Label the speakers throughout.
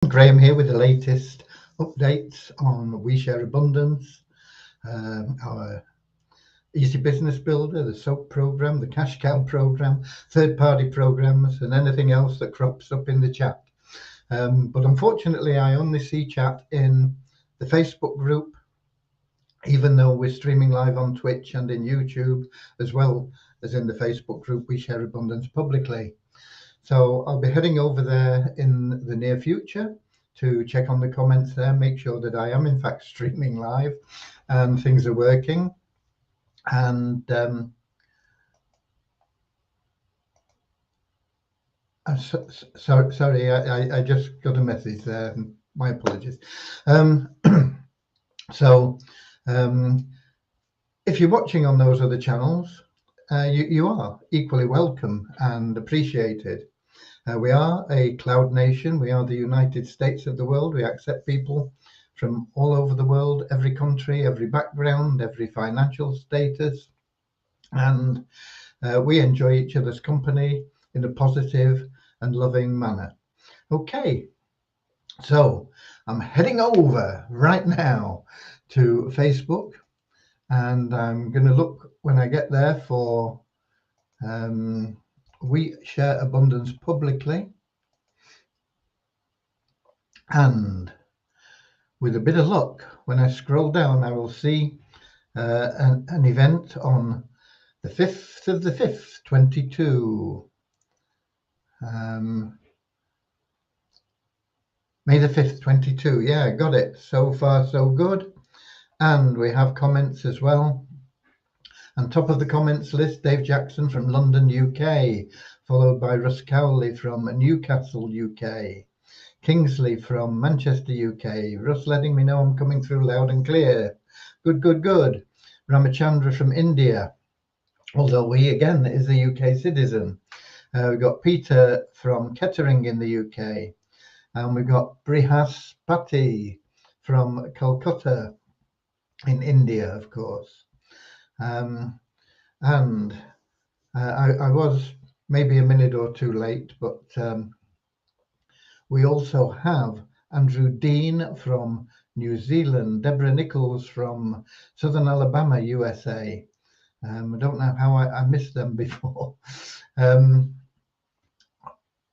Speaker 1: Graham here with the latest updates on We Share Abundance, our Easy Business Builder, the SOAP program, the Cash Cow program, third-party programs, and anything else that crops up in the chat. But unfortunately, I only see chat in the Facebook group, even though we're streaming live on Twitch and in YouTube, as well as in the Facebook group We Share Abundance publicly. So I'll be heading over there in the near future to check on the comments there, make sure that I am in fact streaming live and things are working. And sorry, I just got a message there. My apologies. So if you're watching on those other channels, you are equally welcome and appreciated. We are a cloud nation. We are the United States of the world. We accept people from all over the world, every country, every background, every financial status. And we enjoy each other's company in a positive and loving manner. Okay, so I'm heading over right now to Facebook, and I'm going to look when I get there for We Share Abundance publicly. And with a bit of luck, when I scroll down, I will see an event on the 5th of the 5th, 22. May the 5th, 22. Yeah, got it. So far, so good. And we have comments as well. On top of the comments list, Dave Jackson from London, UK, followed by Russ Cowley from Newcastle, UK. Kingsley from Manchester, UK. Russ letting me know I'm coming through loud and clear. Good, good, good. Ramachandra from India, although he again is a UK citizen. We've got Peter from Kettering in the UK. And we've got Brihaspati from Calcutta in India, of course. I was maybe a minute or two late, but we also have Andrew Dean from New Zealand, Deborah Nichols from Southern Alabama, USA. I don't know how I missed them before.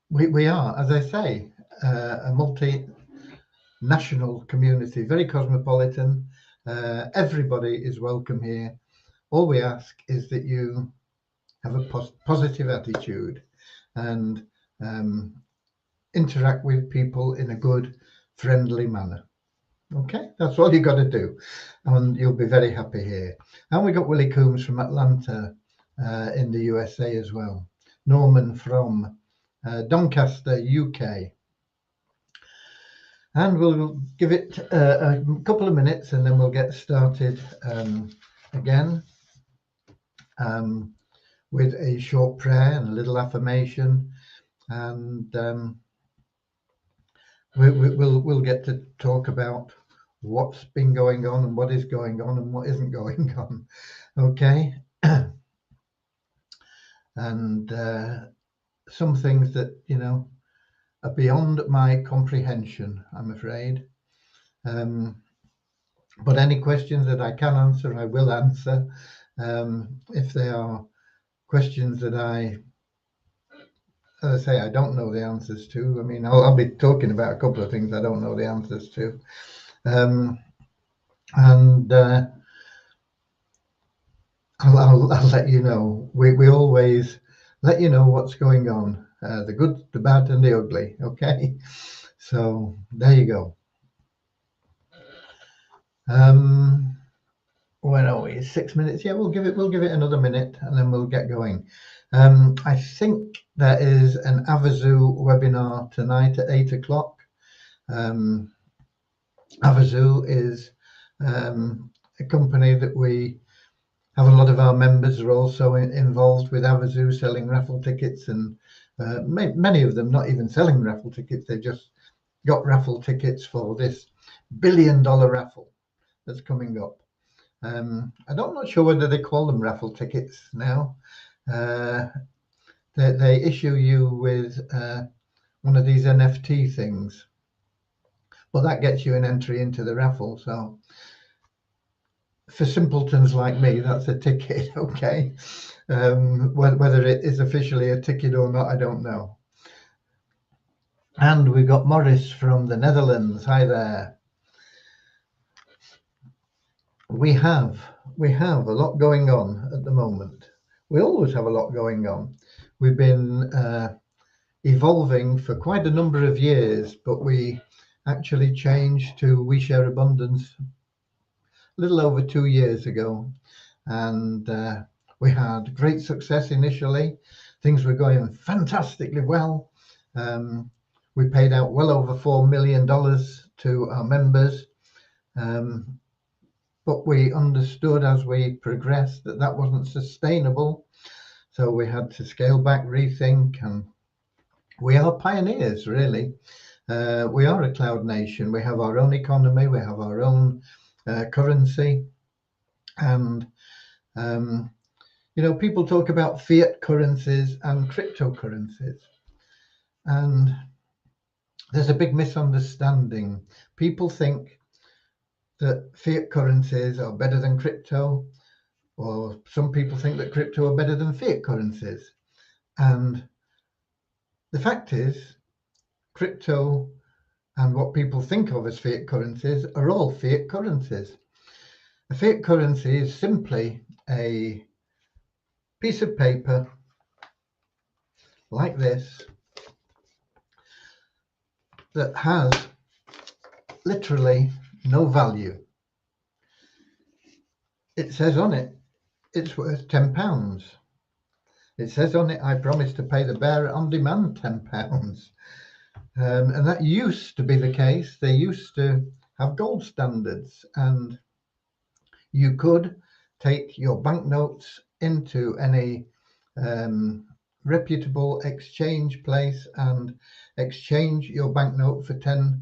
Speaker 1: We are, as I say, a multinational community, very cosmopolitan. Everybody is welcome here. All we ask is that you have a positive attitude and interact with people in a good, friendly manner. Okay, that's all you got to do, and you'll be very happy here. And we got Willie Coombs from Atlanta in the USA as well. Norman from Doncaster, UK. And we'll give it a couple of minutes and then we'll get started again with a short prayer and a little affirmation, and we'll get to talk about what's been going on and what is going on and what isn't going on. Okay. And some things that, you know, are beyond my comprehension, I'm afraid. But any questions that I can answer, I will answer. If there are questions that as I say, I don't know the answers to. I mean, I'll be talking about a couple of things I don't know the answers to. I'll let you know. We always let you know what's going on, the good, the bad, and the ugly. Okay, so there you go. Where are we? 6 minutes. Yeah, we'll give it another minute, and then we'll get going. I think there is an Avazu webinar tonight at 8 o'clock. Avazu is a company that we have a lot of our members are also involved with Avazu, selling raffle tickets, and many of them not even selling raffle tickets. They just got raffle tickets for this $1 billion raffle that's coming up. I'm not sure whether they call them raffle tickets now. They issue you with one of these NFT things, but that gets you an entry into the raffle. So for simpletons like me, that's a ticket. Okay, whether it is officially a ticket or not, I don't know. And we've got Morris from the Netherlands. Hi there. We have a lot going on at the moment. We always have a lot going on. We've been evolving for quite a number of years, but we actually changed to We Share Abundance a little over 2 years ago, and we had great success initially. Things were going fantastically well. We paid out well over $4 million to our members. But we understood as we progressed that that wasn't sustainable. So we had to scale back, rethink, and we are pioneers, really. We are a cloud nation. We have our own economy. We have our own currency. And, people talk about fiat currencies and cryptocurrencies. And there's a big misunderstanding. People think that fiat currencies are better than crypto, or some people think that crypto are better than fiat currencies. And the fact is, crypto and what people think of as fiat currencies are all fiat currencies. A fiat currency is simply a piece of paper like this that has literally no value. It says on it, it's worth £10. It says on it, I promise to pay the bearer on demand £10. And that used to be the case. They used to have gold standards, and you could take your banknotes into any reputable exchange place and exchange your banknote for £10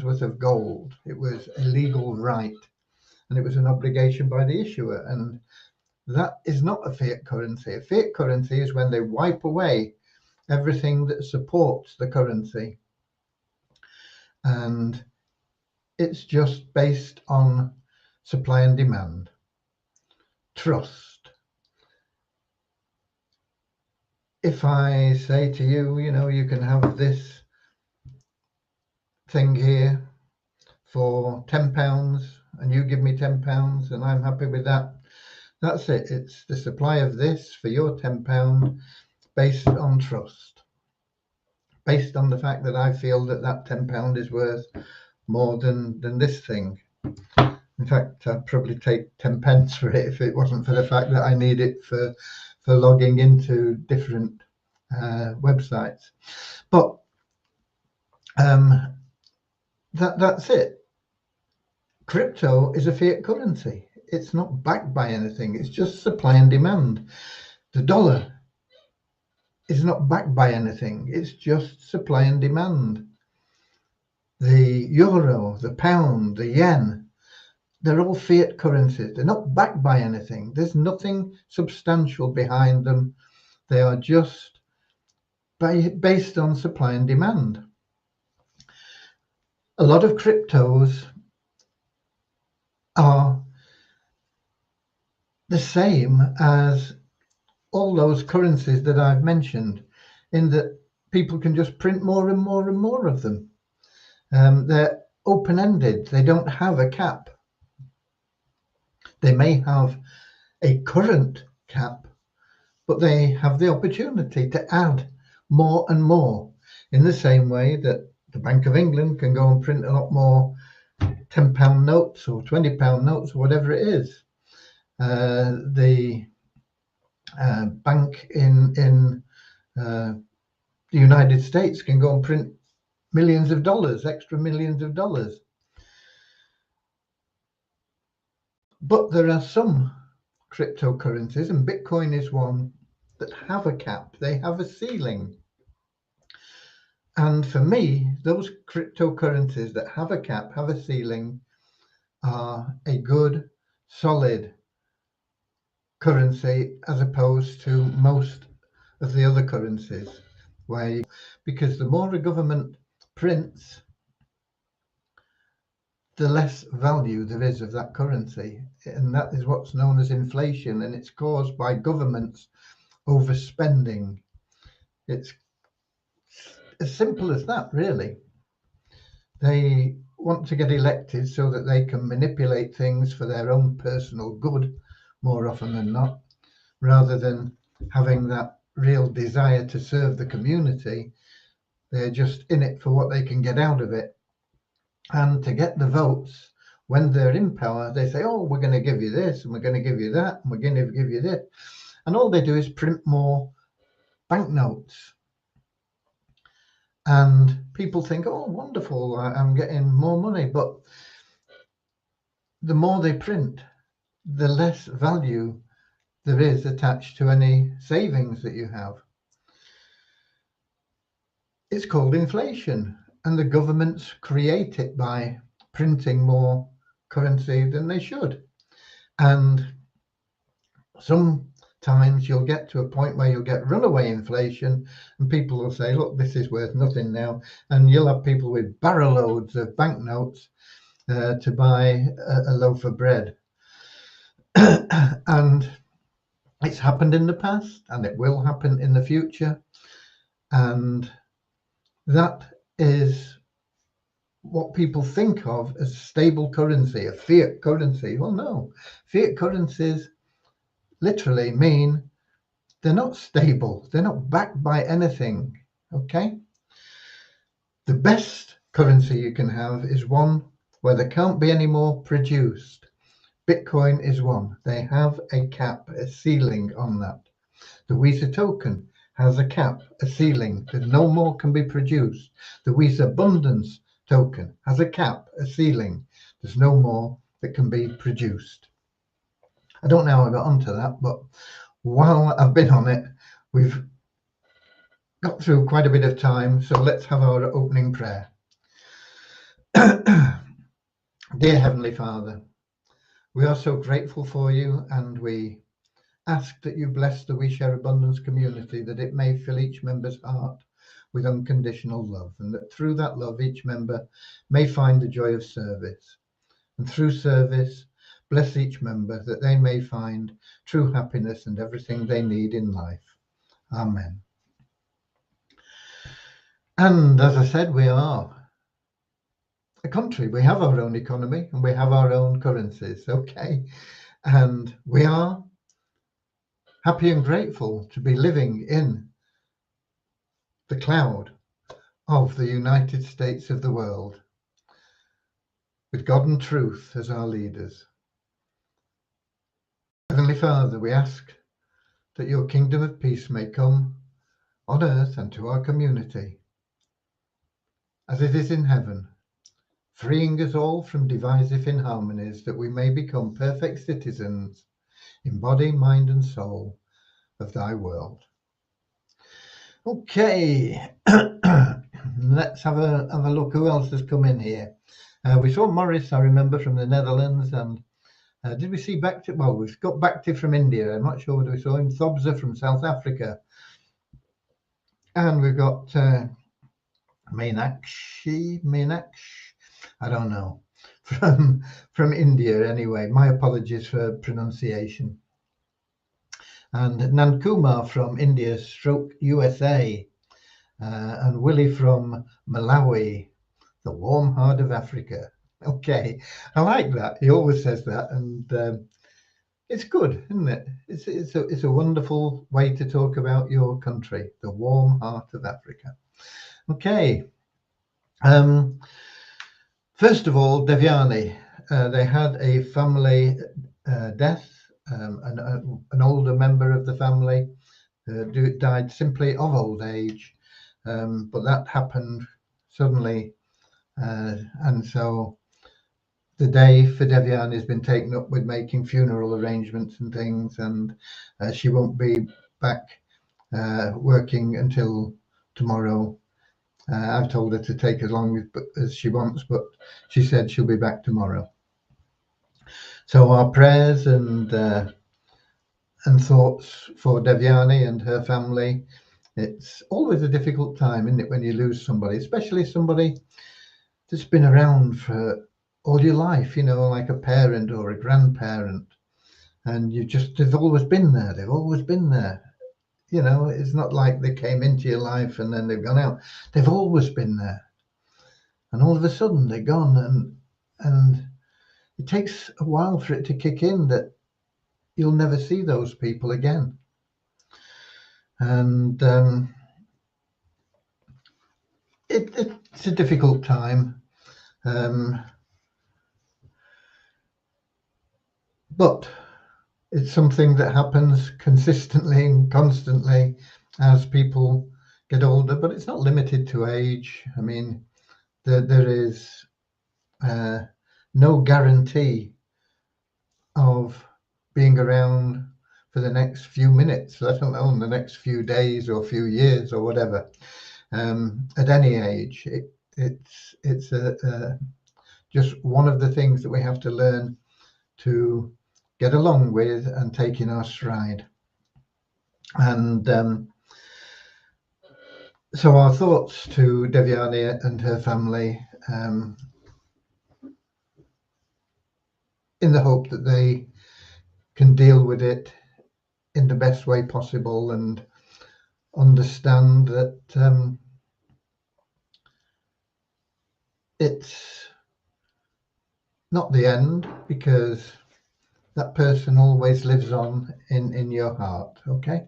Speaker 1: worth of gold. It was a legal right, and it was an obligation by the issuer. And that is not a fiat currency. A fiat currency is when they wipe away everything that supports the currency. And it's just based on supply and demand, trust. If I say to you, you can have this thing here for £10 and you give me £10 and I'm happy with that, that's it. It's the supply of this for your £10 based on trust, based on the fact that I feel that that £10 is worth more than this thing. In fact, I'd probably take 10 pence for it if it wasn't for the fact that I need it for logging into different websites. But that's it. Crypto is a fiat currency. It's not backed by anything. It's just supply and demand. The dollar is not backed by anything. It's just supply and demand. The euro, the pound, the yen, they're all fiat currencies. They're not backed by anything. There's nothing substantial behind them. They are just based on supply and demand. A lot of cryptos are the same as all those currencies that I've mentioned, in that people can just print more and more and more of them. They're open-ended. They don't have a cap. They may have a current cap, but they have the opportunity to add more and more, in the same way that the Bank of England can go and print a lot more £10 notes or £20 notes or whatever it is. The bank in the United States can go and print millions of dollars, extra millions of dollars. But there are some cryptocurrencies, and Bitcoin is one, that have a cap. They have a ceiling. And for me, those cryptocurrencies that have a cap, have a ceiling, are a good, solid currency, as opposed to most of the other currencies, because the more a government prints, the less value there is of that currency. And that is what's known as inflation, and it's caused by governments overspending. It's as simple as that, really. They want to get elected so that they can manipulate things for their own personal good more often than not, rather than having that real desire to serve the community. They're just in it for what they can get out of it. And to get the votes, when they're in power, they say, oh, we're going to give you this, and we're going to give you that, and we're going to give you this. And all they do is print more banknotes. And people think, oh, wonderful, I'm getting more money. But the more they print, the less value there is attached to any savings that you have. It's called inflation, and the governments create it by printing more currency than they should. And sometimes you'll get to a point where you'll get runaway inflation, and people will say, look, this is worth nothing now. And you'll have people with barrel loads of banknotes to buy a loaf of bread. And it's happened in the past, and it will happen in the future. And that is what people think of as stable currency, a fiat currency. Well, no, fiat currencies literally mean they're not stable. They're not backed by anything. Okay. The best currency you can have is one where there can't be any more produced. Bitcoin is one. They have a cap, a ceiling on that. The Visa token has a cap, a ceiling, that no more can be produced. The Share Abundance token has a cap, a ceiling. There's no more that can be produced. I don't know how I got onto that, but while I've been on it, we've got through quite a bit of time, so let's have our opening prayer. Dear Heavenly Father, we are so grateful for you, and we ask that you bless the We Share Abundance community, that it may fill each member's heart with unconditional love, and that through that love each member may find the joy of service. And through service, bless each member that they may find true happiness and everything they need in life. Amen. And as I said, we are a country. We have our own economy and we have our own currencies. Okay. And we are happy and grateful to be living in the cloud of the United States of the world, with God and truth as our leaders. Heavenly Father, we ask that your kingdom of peace may come on earth and to our community, as it is in heaven, freeing us all from divisive inharmonies, that we may become perfect citizens in body, mind, and soul of thy world. Okay, let's have a look who else has come in here. We saw Morris, I remember, from the Netherlands, and did we see Bhakti? Well, we've got Bhakti from India. I'm not sure whether we saw him. Thobza from South Africa. And we've got Meenakshi, I don't know, from India anyway. My apologies for pronunciation. And Nankumar from India / USA. And Willie from Malawi, the warm heart of Africa. Okay, I like that. He always says that, and it's good, isn't it? It's a wonderful way to talk about your country, the warm heart of Africa. Okay. First of all, Devyani, they had a family death. An older member of the family died simply of old age, but that happened suddenly, and so the day for Devyani has been taken up with making funeral arrangements and things, and she won't be back working until tomorrow. I've told her to take as long as she wants, but she said she'll be back tomorrow. So our prayers and thoughts for Devyani and her family. It's always a difficult time, isn't it, when you lose somebody, especially somebody that's been around for all your life, you know, like a parent or a grandparent, and they've always been there. They've always been there. You know, it's not like they came into your life and then they've gone out. They've always been there, and all of a sudden they're gone, and it takes a while for it to kick in that you'll never see those people again. And it's a difficult time, but it's something that happens consistently and constantly as people get older. But it's not limited to age. I mean, there is no guarantee of being around for the next few minutes, let alone the next few days or few years or whatever. At any age, it's just one of the things that we have to learn to get along with and take in our stride. And so our thoughts to Devyani and her family, in the hope that they can deal with it in the best way possible and understand that it's not the end, because that person always lives on in your heart. Okay.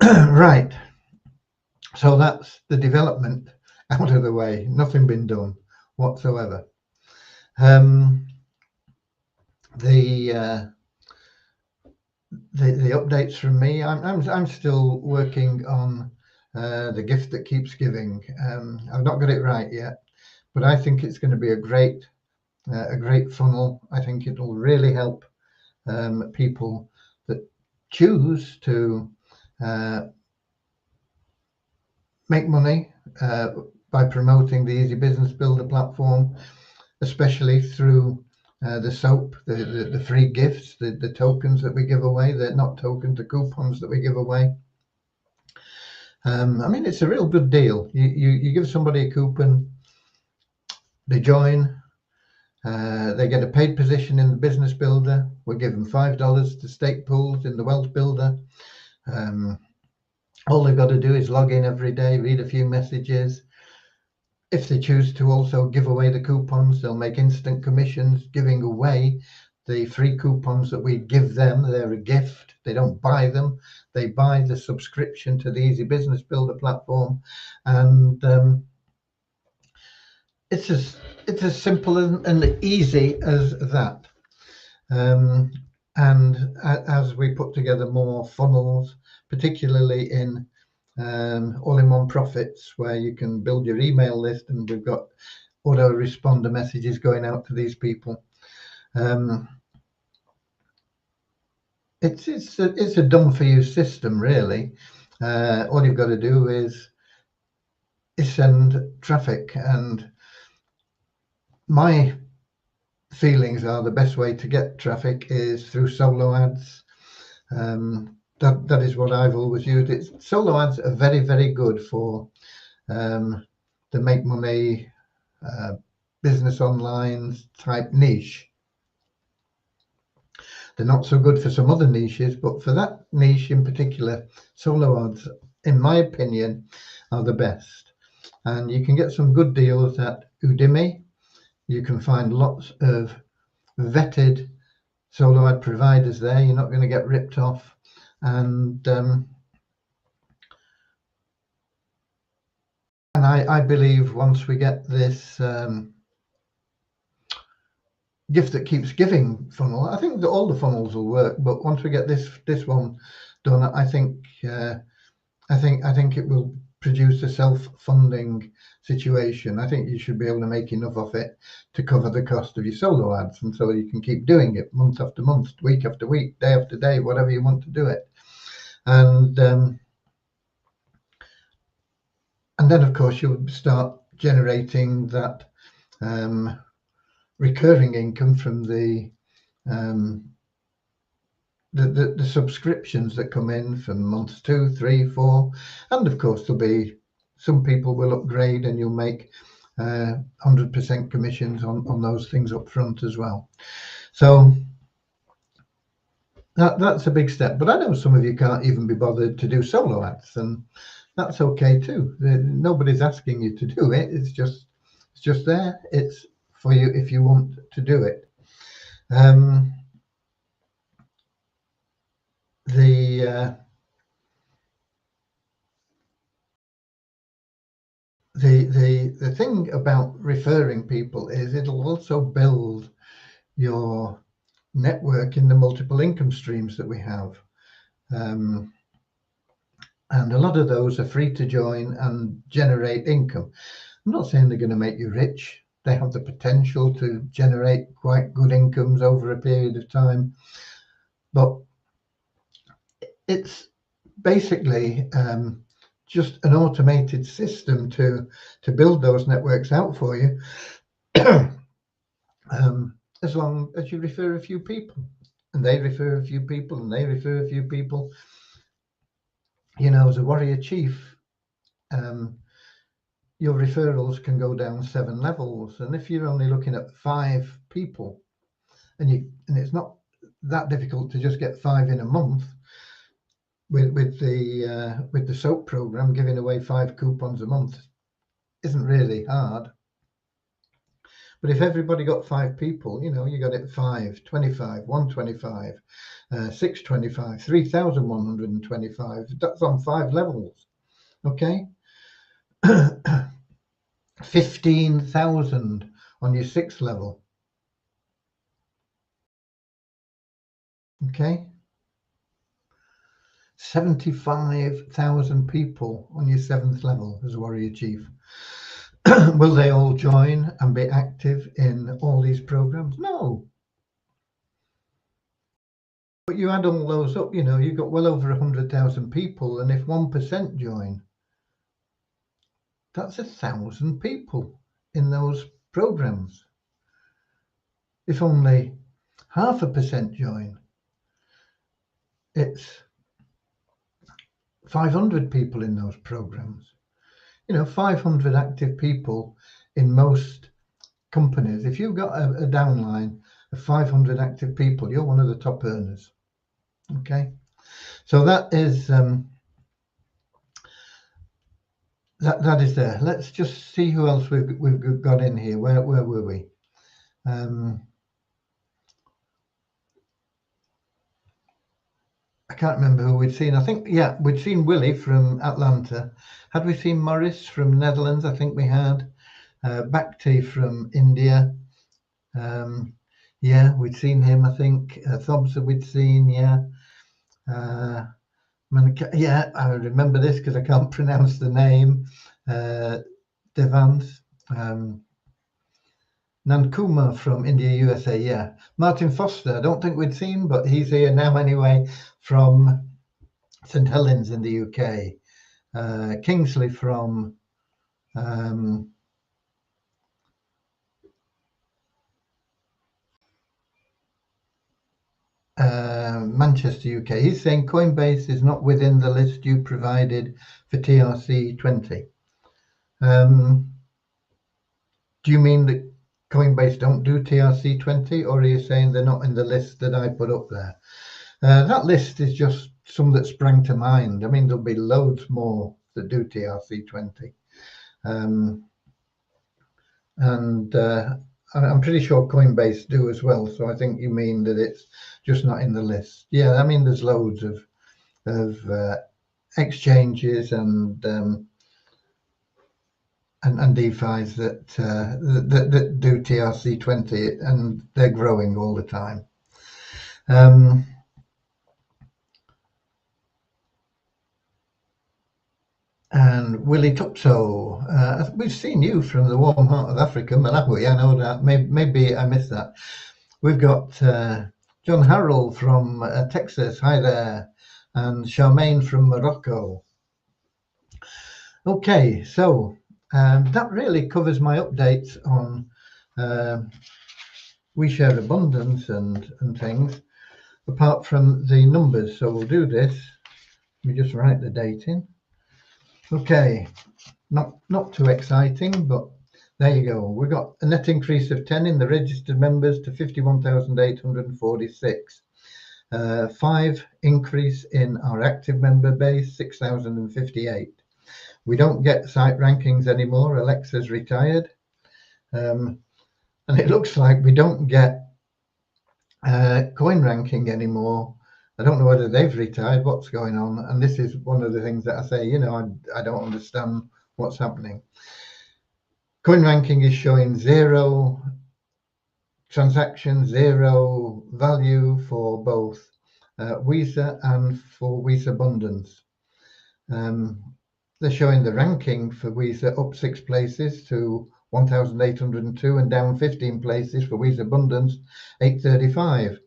Speaker 1: Right. So that's the development out of the way. Nothing been done whatsoever. The updates from me. I'm still working on the gift that keeps giving. I've not got it right yet, but I think it's going to be a great funnel. I think it'll really help people that choose to make money by promoting the Easy Business Builder platform, especially through the soap, the free gifts, the tokens that we give away. They're not tokens, the coupons that we give away. I mean, it's a real good deal. You give somebody a coupon, they join, they get a paid position in the Business Builder. We give them $5 to stake pools in the Wealth Builder. All they've got to do is log in every day, read a few messages. If they choose to also give away the coupons, they'll make instant commissions giving away the free coupons that we give them. They're a gift. They don't buy them. They buy the subscription to the Easy Business Builder platform. And it's as simple and easy as that. And as we put together more funnels, particularly in all-in-one profits, where you can build your email list, and we've got autoresponder messages going out to these people. It's a done for you system, really. All you've got to do is send traffic, and my feelings are the best way to get traffic is through solo ads. That is what I've always used. Solo ads are very, very good for the make money business online type niche. They're not so good for some other niches, but for that niche in particular, solo ads, in my opinion, are the best. And you can get some good deals at Udemy. You can find lots of vetted solo ad providers there. You're not going to get ripped off. And I believe once we get this gift that keeps giving funnel, I think that all the funnels will work. But once we get this one done, I think it will produce a self-funding situation. I think you should be able to make enough of it to cover the cost of your solo ads, and so you can keep doing it month after month, week after week, day after day, whatever you want to do it. And then of course you'll start generating that recurring income from the subscriptions that come in from months 2, 3, 4, and of course there'll be some people will upgrade, and you'll make 100% commissions on those things up front as well. So that's a big step. But I know some of you can't even be bothered to do solo ads, and that's okay too. Nobody's asking you to do it. It's just there. It's for you if you want to do it. The thing about referring people is it'll also build your network in the multiple income streams that we have. And a lot of those are free to join and generate income. I'm not saying they're going to make you rich. They have the potential to generate quite good incomes over a period of time. But it's basically just an automated system to build those networks out for you. As long as you refer a few people, and they refer a few people, and they refer a few people. You know, as a warrior chief, your referrals can go down 7 levels, and if you're only looking at 5 people, and it's not that difficult to just get 5 in a month with the soap program, giving away 5 coupons a month isn't really hard. But if everybody got 5 people, you know, you got it 5, 25, 125, 625, 3,125. That's on 5 levels. Okay. 15,000 on your 6th level. Okay. 75,000 people on your 7th level as warrior chief. Will they all join and be active in all these programs? No. But you add all those up, you know, you've got well over 100,000 people, and if 1% join, that's 1,000 people in those programs. If only 0.5% join, it's 500 people in those programs. You know, 500 active people in most companies. If you've got a downline of 500 active people, you're one of the top earners. Okay, so that is that is there. Let's just see who else we've got in here. Where were we? I can't remember who we'd seen. I think, yeah, we'd seen Willie from Atlanta. Had we seen Morris from Netherlands? I think we had. Bhakti from India. Yeah, we'd seen him, I think. Thobsa we'd seen, yeah. Yeah, I remember this because I can't pronounce the name. Devans. Nankuma from India, USA, yeah. Martin Foster, I don't think we'd seen, but he's here now anyway, from St Helens in the UK. Kingsley from Manchester, UK. He's saying Coinbase is not within the list you provided for TRC20. Do you mean that Coinbase don't do TRC20, or are you saying they're not in the list that I put up there? That list is just some that sprang to mind. I mean, there'll be loads more that do TRC20. And I'm pretty sure Coinbase do as well. So I think you mean that it's just not in the list. Yeah, I mean, there's loads of exchanges and DeFis that do TRC20, and they're growing all the time. And Willie Tupso, we've seen you from the warm heart of Africa, Malawi. I know that. Maybe I missed that. We've got John Harrell from Texas. Hi there. And Charmaine from Morocco. Okay, so that really covers my updates on We Share Abundance and things, apart from the numbers. So we'll do this. Let me just write the date in. Okay, not too exciting, but There you go. We've got a net increase of 10 in the registered members to 51,846. 5 increase in our active member base, 6,058. We don't get site rankings anymore. Alexa's retired. And it looks like we don't get coin ranking anymore. I don't know whether they've retired, what's going on. And this is one of the things that I say, I don't understand what's happening. Coin ranking is showing 0 transactions, 0 value for both Visa and for Visa Abundance. They're showing the ranking for Visa up 6 places to 1,802 and down 15 places for Visa Abundance, 835.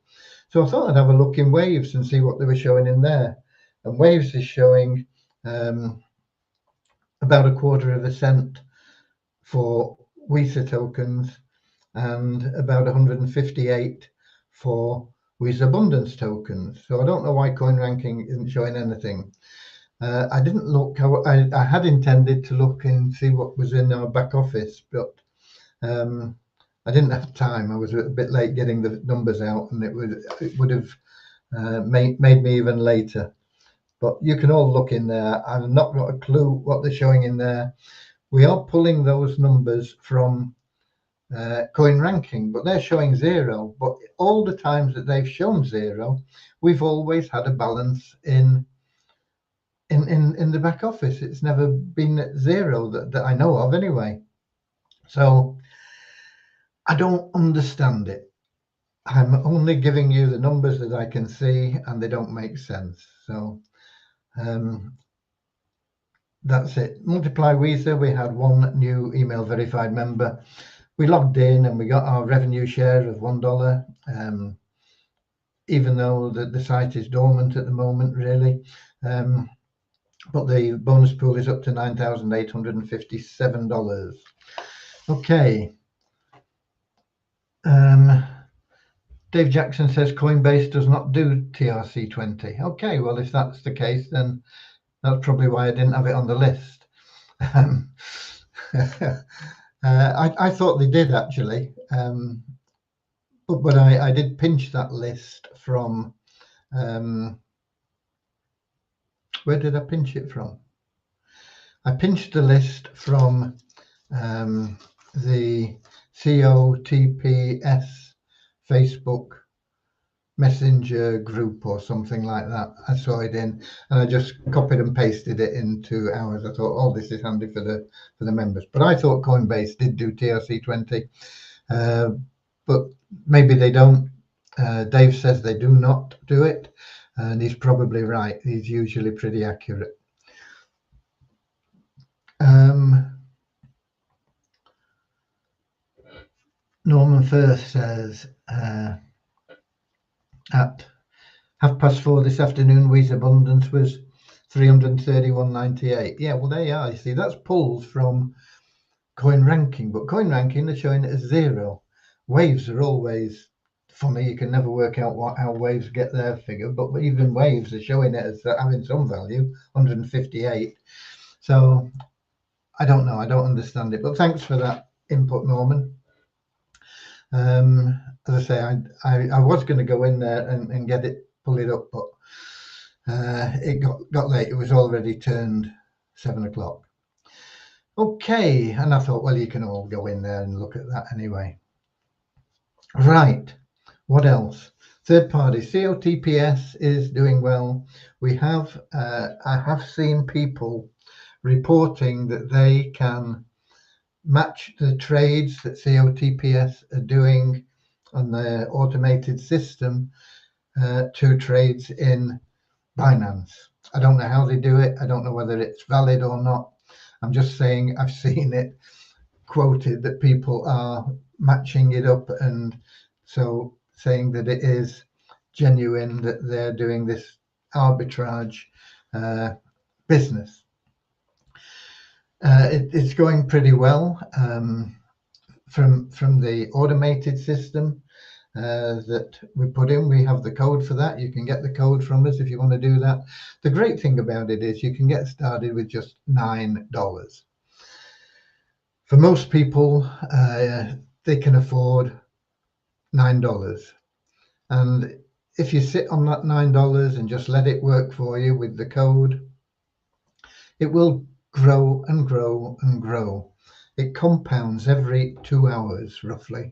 Speaker 1: So I thought I'd have a look in Waves and see what they were showing in there. And Waves is showing about 1/4 cent for Visa tokens and about 158 for Visa Abundance tokens. So I don't know why coin ranking isn't showing anything. I didn't look. I had intended to look and see what was in our back office, but I didn't have time. I was a bit late getting the numbers out, and it would have made me even later. But you can all look in there. I've not got a clue what they're showing in there. We are pulling those numbers from coin ranking, but they're showing 0. But all the times that they've shown 0, we've always had a balance in the back office. It's never been at 0 that I know of anyway. So I don't understand it. I'm only giving you the numbers that I can see, and they don't make sense. So that's it. Multiply Visa, we had 1 new email verified member. We logged in and we got our revenue share of $1, even though the site is dormant at the moment, really. But the bonus pool is up to $9,857. Okay. Dave Jackson says Coinbase does not do TRC20. Okay, well, if that's the case, then that's probably why I didn't have it on the list. I thought they did, actually. But I did pinch that list from... where did I pinch it from? I pinched the list from the COTPS Facebook Messenger group or something like that. I saw it in, and I just copied and pasted it into ours. I thought, oh, this is handy for the members. But I thought Coinbase did do TRC20, but maybe they don't. Dave says they do not do it, and he's probably right. He's usually pretty accurate. Norman Firth says at 4:30 this afternoon, Visa Abundance was 331.98. Yeah, well, there you are. You see, that's pulled from coin ranking, but coin ranking, they're showing it as 0. Waves are always funny. You can never work out how Waves get their figure, but even Waves are showing it as having some value, 158. So I don't know. I don't understand it, but thanks for that input, Norman. As I say, I was going to go in there and get it, pull it up, but it got late. It was already turned 7 o'clock. Okay, and I thought, well, you can all go in there and look at that anyway. Right, what else? Third party, COTPS is doing well. We have, I have seen people reporting that they can match the trades that COTPS are doing on their automated system to trades in Binance. I don't know how they do it. I don't know whether it's valid or not. I'm just saying I've seen it quoted that people are matching it up, and so saying that it is genuine, that they're doing this arbitrage business. It's going pretty well from the automated system that we put in. We have the code for that. You can get the code from us if you want to do that. The great thing about it is you can get started with just $9. For most people, they can afford $9. And if you sit on that $9 and just let it work for you with the code, it will grow and grow and grow. It compounds every 2 hours, roughly.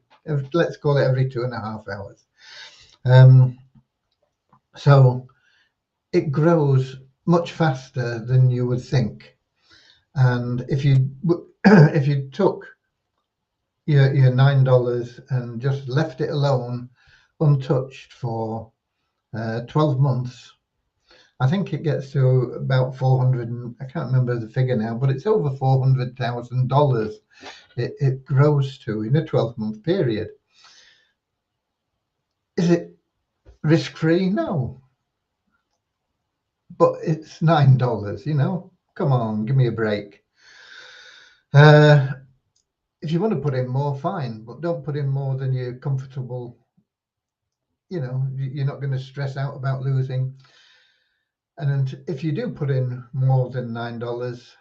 Speaker 1: Let's call it every 2.5 hours. So it grows much faster than you would think. And if you if you took your $9 and just left it alone, untouched for 12 months, I think it gets to about 400. I can't remember the figure now, but it's over $400,000. It grows to in a 12-month period. Is it risk-free? No, but it's $9. Come on, give me a break. If you want to put in more, fine, but don't put in more than you're comfortable. You're not going to stress out about losing. And if you do put in more than $9,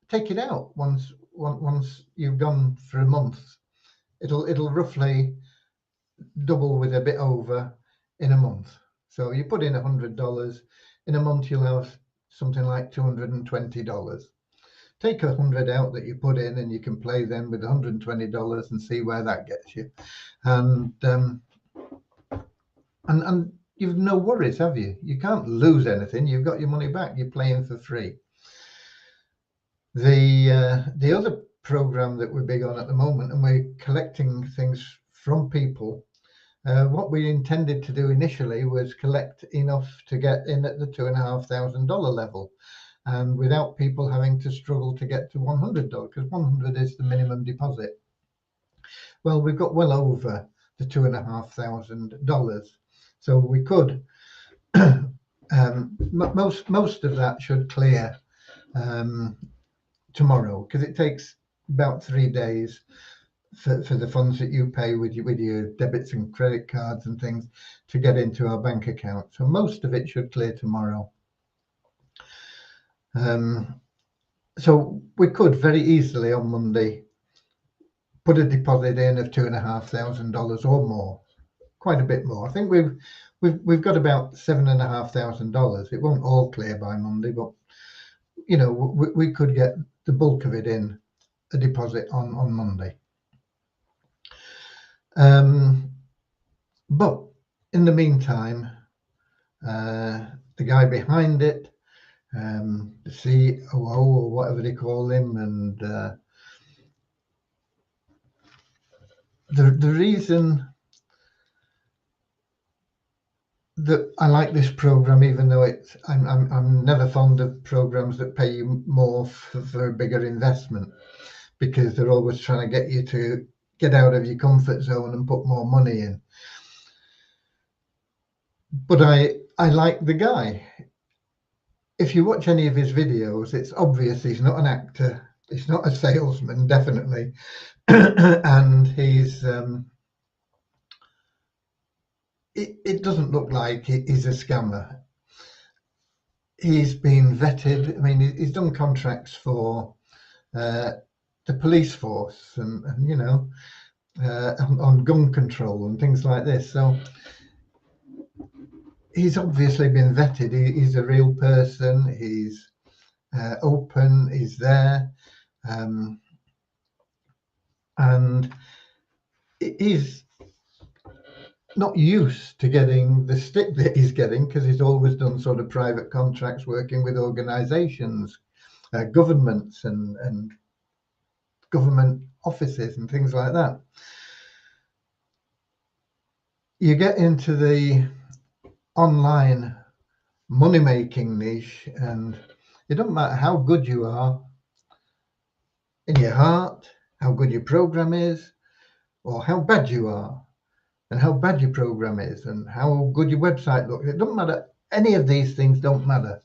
Speaker 1: take it out once you've gone for a month. It'll roughly double with a bit over in a month. So you put in $100 in a month, you'll have something like $220. Take 100 out that you put in, and you can play then with $120 and see where that gets you. And you've no worries, have you? You can't lose anything. You've got your money back. You're playing for free. The other program that we're big on at the moment, and we're collecting things from people. What we intended to do initially was collect enough to get in at the $2,500 level, and without people having to struggle to get to $100, because $100 is the minimum deposit. Well, we've got well over the $2,500, so we could. Most of that should clear tomorrow, because it takes about 3 days for the funds that you pay with your debits and credit cards and things to get into our bank account. So most of it should clear tomorrow. So we could very easily on Monday put a deposit in of $2,500 or more, quite a bit more. I think we've got about $7,500. It won't all clear by Monday, but we could get the bulk of it in a deposit on Monday. But in the meantime, the guy behind it, the COO or whatever they call him, and the reason that I like this program, even though I'm never fond of programs that pay you more for a bigger investment, because they're always trying to get you to get out of your comfort zone and put more money in. But I like the guy. If you watch any of his videos, it's obvious he's not an actor. He's not a salesman, definitely. And it doesn't look like he's a scammer. He's been vetted. I mean, he's done contracts for the police force and on gun control and things like this. So he's obviously been vetted. He's a real person. He's open. He's there, and he's not used to getting the stick that he's getting, because he's always done sort of private contracts working with organizations, governments and government offices and things like that. You get into the online money-making niche, and it doesn't matter how good you are in your heart, how good your program is, or how bad you are, and how bad your program is, and how good your website looks. It doesn't matter. Any of these things don't matter.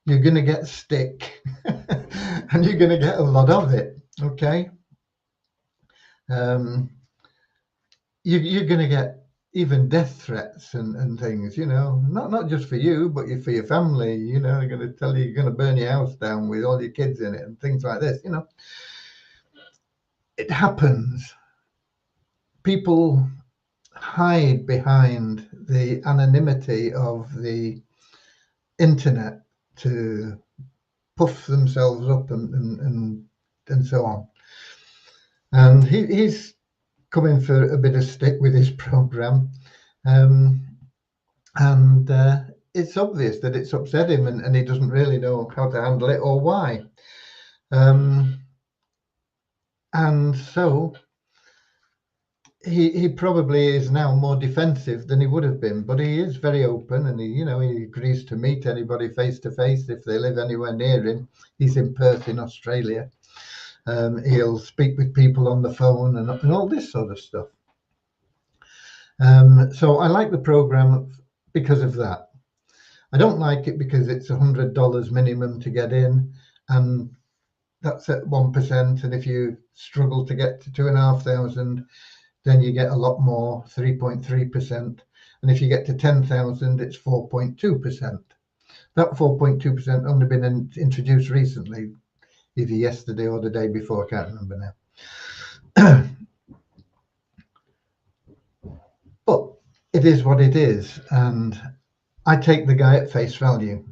Speaker 1: You're going to get stick, and you're going to get a lot of it. Okay. You're going to get even death threats and things, you know, not just for you, but for your family. You know, they're going to tell you you're going to burn your house down with all your kids in it and things like this. You know, it happens. People hide behind the anonymity of the internet to puff themselves up and so on. And he's coming for a bit of stick with his program. And it's obvious that it's upset him, and he doesn't really know how to handle it or why. And so he probably is now more defensive than he would have been, but he is very open, and he agrees to meet anybody face to face if they live anywhere near him. He's in Perth in Australia. He'll speak with people on the phone and all this sort of stuff. So I like the program because of that. I don't like it because it's $100 minimum to get in, and that's at 1%. And if you struggle to get to 2,500, then you get a lot more, 3.3%. And if you get to 10,000, it's 4.2%. That 4.2% only been introduced recently, either yesterday or the day before, I can't remember now. But it is what it is, and I take the guy at face value.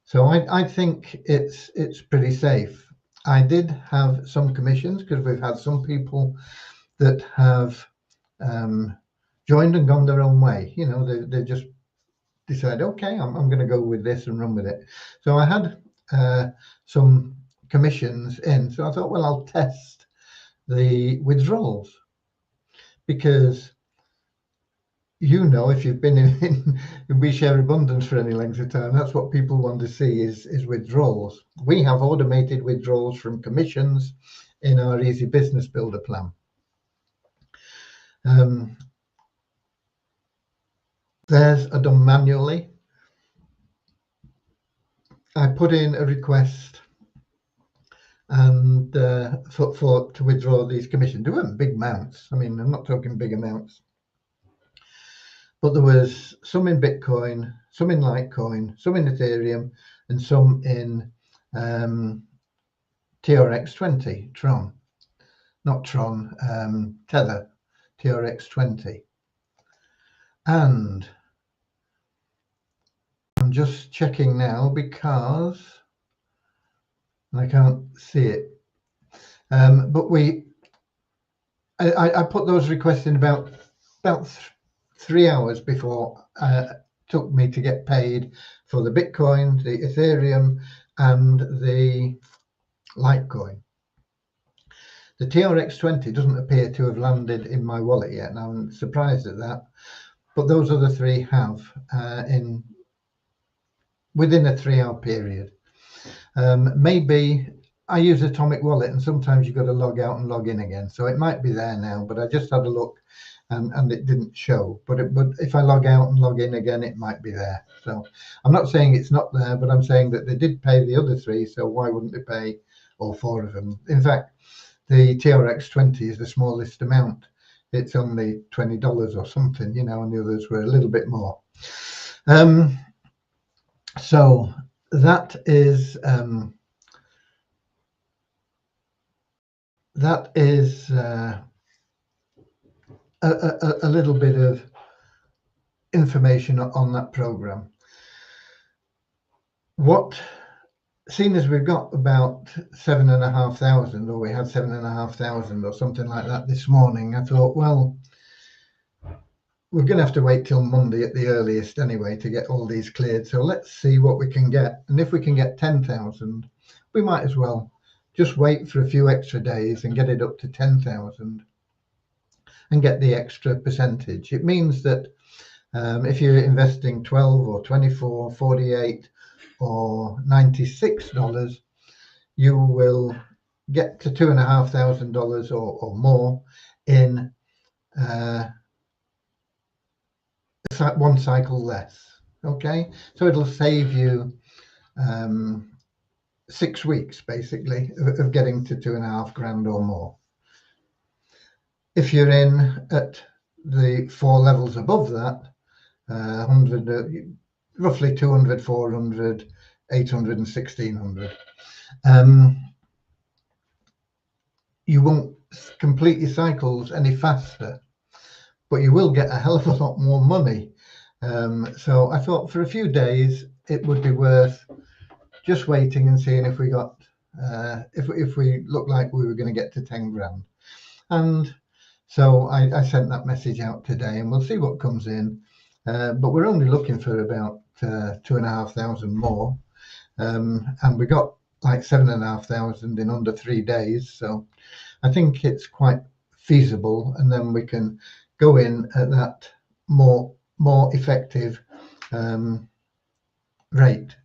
Speaker 1: So I think it's pretty safe. I did have some commissions because we've had some people that have joined and gone their own way. You know, they just decide, okay, I'm going to go with this and run with it. So I had some commissions in. So I thought, well, I'll test the withdrawals, because you know, if you've been in We Share Abundance for any length of time, that's what people want to see is withdrawals. We have automated withdrawals from commissions in our Easy Business Builder plan. Theirs are done manually. I put in a request and to withdraw these commissions. They weren't big amounts. I mean, I'm not talking big amounts. But there was some in Bitcoin, some in Litecoin, some in Ethereum, and some in TRX20, Tron. Not Tron, Tether, TRX20. And I'm just checking now because I can't see it. But I put those requests in about 3 hours before it took me to get paid for the Bitcoin, the Ethereum, and the Litecoin. The TRX20 doesn't appear to have landed in my wallet yet, and I'm surprised at that. But those other three have within a 3 hour period. Maybe I use Atomic Wallet, and sometimes you've got to log out and log in again. So it might be there now, but I just had a look and it didn't show. But if I log out and log in again, it might be there. So I'm not saying it's not there, but I'm saying that they did pay the other three. So why wouldn't they pay all four of them? In fact, the TRX20 is the smallest amount. It's only $20 or something, you know, and the others were a little bit more. So that is a little bit of information on that program. Seeing as we've got about 7,500, or we had 7,500 or something like that this morning, I thought, well, we're going to have to wait till Monday at the earliest anyway to get all these cleared. So let's see what we can get. And if we can get 10,000, we might as well just wait for a few extra days and get it up to 10,000 and get the extra percentage. It means that if you're investing 12 or 24, 48 or $96, you will get to $2,500 or more in one cycle less. Okay, so it'll save you 6 weeks basically of getting to $2,500 or more. If you're in at the 4 levels above that, 100, roughly 200, 400, 800 and 1600. You won't complete your cycles any faster, but you will get a hell of a lot more money. So I thought for a few days it would be worth just waiting and seeing if we got if we looked like we were going to get to 10 grand. And so I sent that message out today, and we'll see what comes in. But we're only looking for about 2,500 more, and we got like 7,500 in under 3 days. So I think it's quite feasible, and then we can go in at that more effective rate.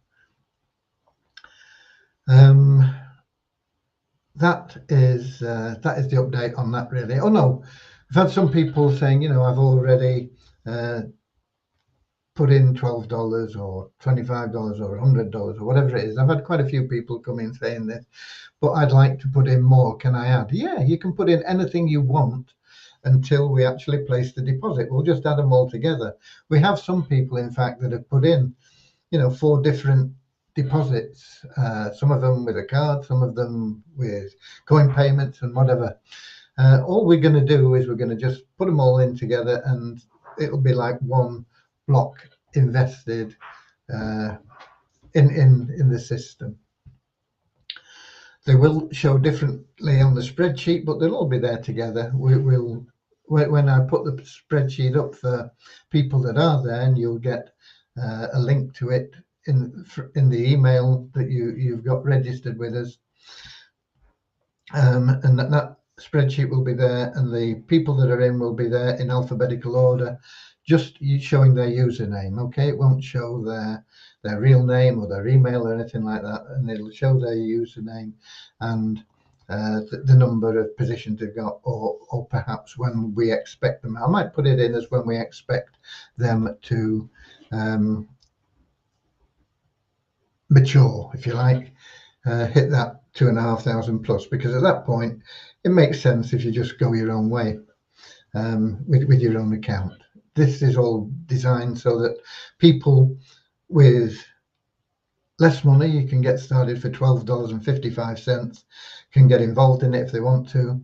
Speaker 1: That is the update on that, really. Oh no, I've had some people saying, I've already put in $12 or $25 or $100 or whatever it is. I've had quite a few people come in saying this, but I'd like to put in more. Can I add? Yeah, you can put in anything you want until we actually place the deposit. We'll just add them all together. We have some people, in fact, that have put in, 4 different deposits, some of them with a card, some of them with coin payments and whatever. All we're going to do is we're going to just put them all in together, and it'll be like one block invested in the system. They will show differently on the spreadsheet, but they'll all be there together. When I put the spreadsheet up for people that are there, and you'll get a link to it in the email that you've got registered with us, and that spreadsheet will be there, and the people that are in will be there in alphabetical order, just showing their username. Okay, it won't show their real name or their email or anything like that, and it'll show their username and the number of positions they've got, or perhaps when we expect them. I might put it in as when we expect them to mature, if you like, hit that 2,500 plus, because at that point it makes sense if you just go your own way with your own account. This is all designed so that people with less money, you can get started for $12.55, can get involved in it if they want to,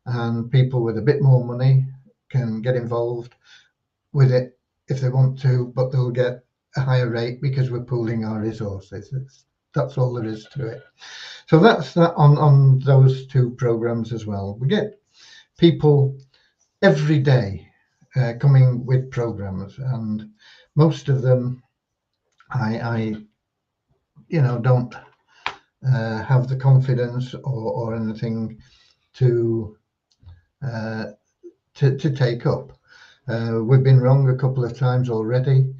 Speaker 1: and people with a bit more money can get involved with it if they want to, but they'll get a higher rate because we're pooling our resources. That's all there is to it. So that's that on those 2 programs as well. We get people every day coming with programs, and most of them I don't have the confidence or anything to take up. We've been wrong a couple of times already,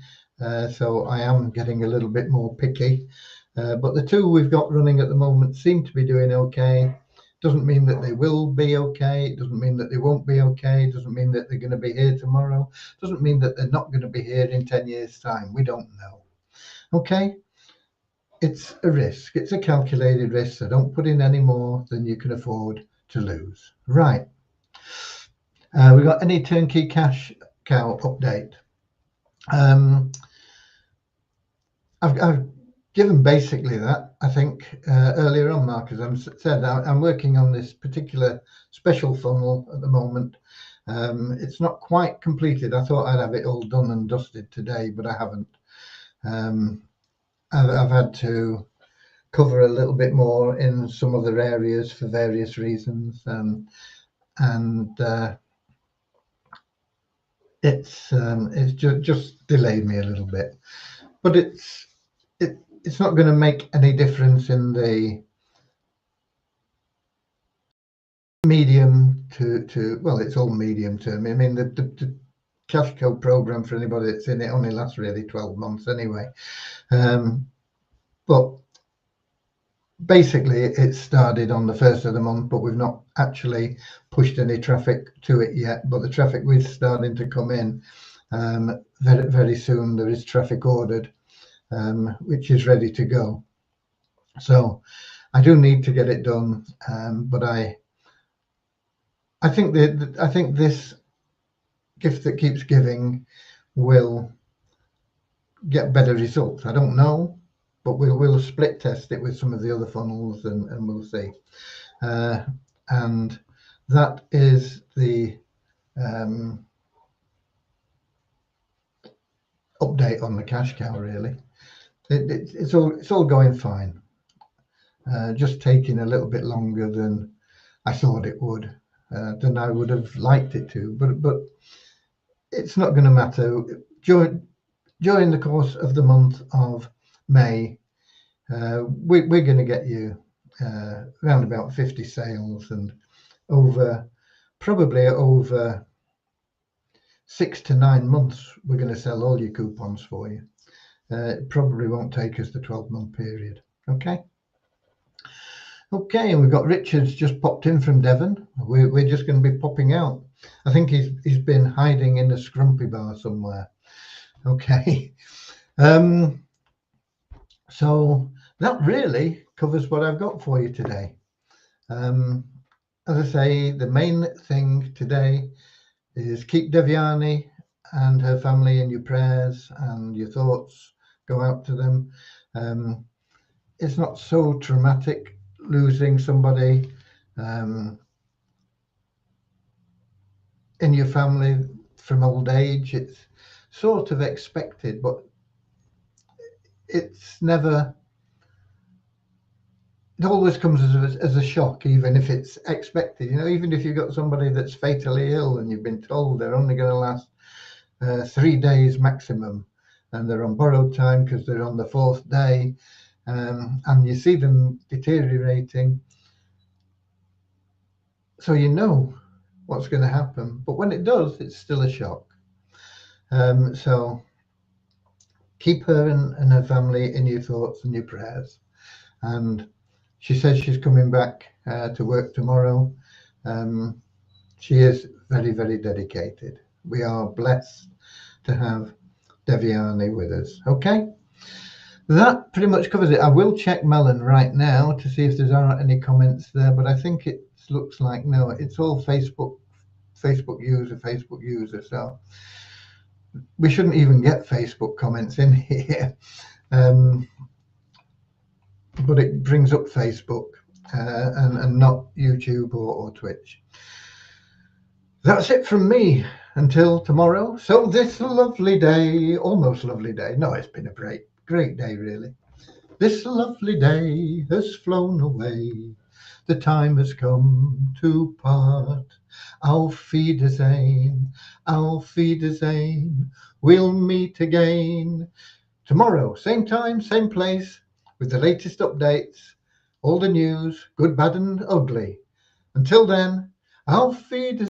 Speaker 1: so I am getting a little bit more picky. But the 2 we've got running at the moment seem to be doing okay. Doesn't mean that they will be okay. It doesn't mean that they won't be okay. It doesn't mean that they're going to be here tomorrow. It doesn't mean that they're not going to be here in 10 years' time. We don't know. Okay? It's a risk. It's a calculated risk. So don't put in any more than you can afford to lose. Right. We got any turnkey cash cow update. I've given basically that, I think, earlier on, Mark, as I said, I'm working on this particular special funnel at the moment. It's not quite completed. I thought I'd have it all done and dusted today, but I haven't. I've had to cover a little bit more in some other areas for various reasons, and it's just delayed me a little bit, but it's not going to make any difference in the medium to well, it's all medium term. I mean, the cash cow program, for anybody that's in it, only lasts really 12 months anyway. But basically it started on the 1st of the month, but we've not actually pushed any traffic to it yet, but the traffic is starting to come in. Very, very soon there is traffic ordered, which is ready to go. So I do need to get it done, but I think this gift that keeps giving will get better results. I don't know, but we'll split test it with some of the other funnels, and we'll see. And that is the update on the cash cow. Really, it's all going fine. Just taking a little bit longer than I thought it would, than I would have liked it to. But it's not going to matter. During the course of the month of May, we're going to get you around about 50 sales, and probably over 6 to 9 months, we're going to sell all your coupons for you. It probably won't take us the 12-month period. Okay, and we've got Richard's just popped in from Devon. We're just going to be popping out. I think he's been hiding in a scrumpy bar somewhere. Okay. So that really covers what I've got for you today. As I say, the main thing today is keep Devyani and her family in your prayers, and your thoughts go out to them. It's not so traumatic losing somebody in your family from old age. It's sort of expected, but it's never. It always comes as a shock, even if it's expected. Even if you've got somebody that's fatally ill and you've been told they're only going to last 3 days maximum, and they're on borrowed time because they're on the 4th day, and you see them deteriorating, so you know what's going to happen. But when it does, it's still a shock. So keep her and her family in your thoughts and your prayers. And she says she's coming back to work tomorrow. She is very, very dedicated. We are blessed to have Devyani with us. Okay, that pretty much covers it. I will check Melon right now to see if there's any comments there, but I think it looks like no. It's all Facebook user. So we shouldn't even get Facebook comments in here. But it brings up Facebook and not YouTube or Twitch. That's it from me until tomorrow. So this lovely day, almost lovely day. No, it's been a great day, really. This lovely day has flown away. The time has come to part. Auf Wiedersehen, auf Wiedersehen. We'll meet again tomorrow, same time, same place, with the latest updates, all the news, good, bad, and ugly. Until then, auf Wiedersehen.